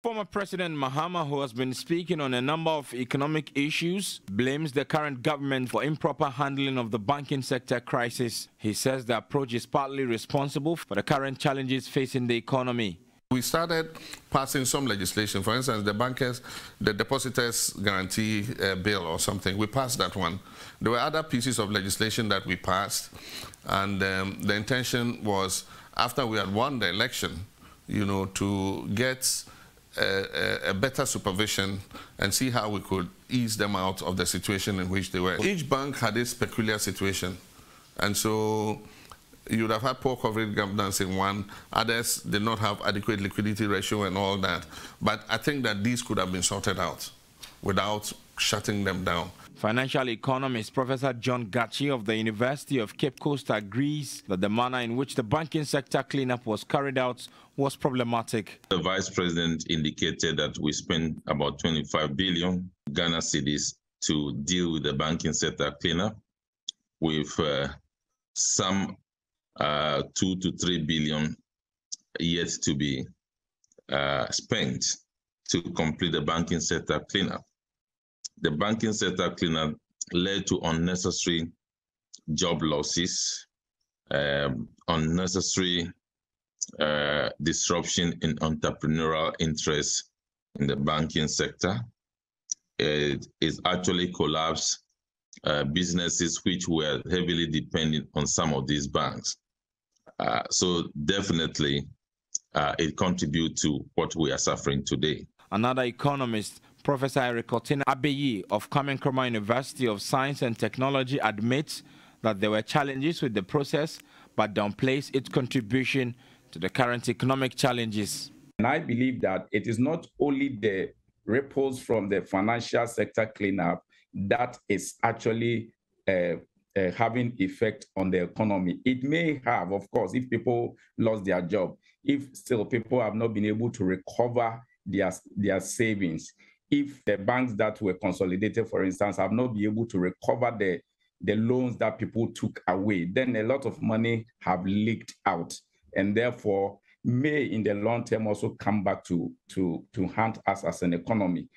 Former President Mahama, who has been speaking on a number of economic issues, blames the current government for improper handling of the banking sector crisis. He says the approach is partly responsible for the current challenges facing the economy. We started passing some legislation. For instance, the depositors guarantee bill or something. We passed that one. There were other pieces of legislation that we passed, and the intention was, after we had won the election, to get a better supervision and see how we could ease them out of the situation in which they were. Each bank had its peculiar situation, and so you would have had poor coverage governance in one, others did not have adequate liquidity ratio and all that. But I think that these could have been sorted out without shutting them down. Financial economist Professor John Gachi of the University of Cape Coast agrees that the manner in which the banking sector cleanup was carried out was problematic. The Vice President indicated that we spent about 25 billion Ghana cedis to deal with the banking sector cleanup, with some 2 to 3 billion yet to be spent to complete the banking sector cleanup. The banking sector cleanup led to unnecessary job losses, unnecessary disruption in entrepreneurial interests in the banking sector. It actually collapsed businesses which were heavily dependent on some of these banks. So definitely it contributes to what we are suffering today. Another economist, Professor Economists Abeyi of Kwame Nkrumah University of Science and Technology, admits that there were challenges with the process, but downplays its contribution to the current economic challenges. And I believe that it is not only the ripples from the financial sector cleanup that is actually having effect on the economy. It may have, of course, if people lost their job, if still people have not been able to recover their savings, if the banks that were consolidated, for instance, have not been able to recover the loans that people took away, then a lot of money have leaked out, and therefore may in the long term also come back to haunt us as an economy.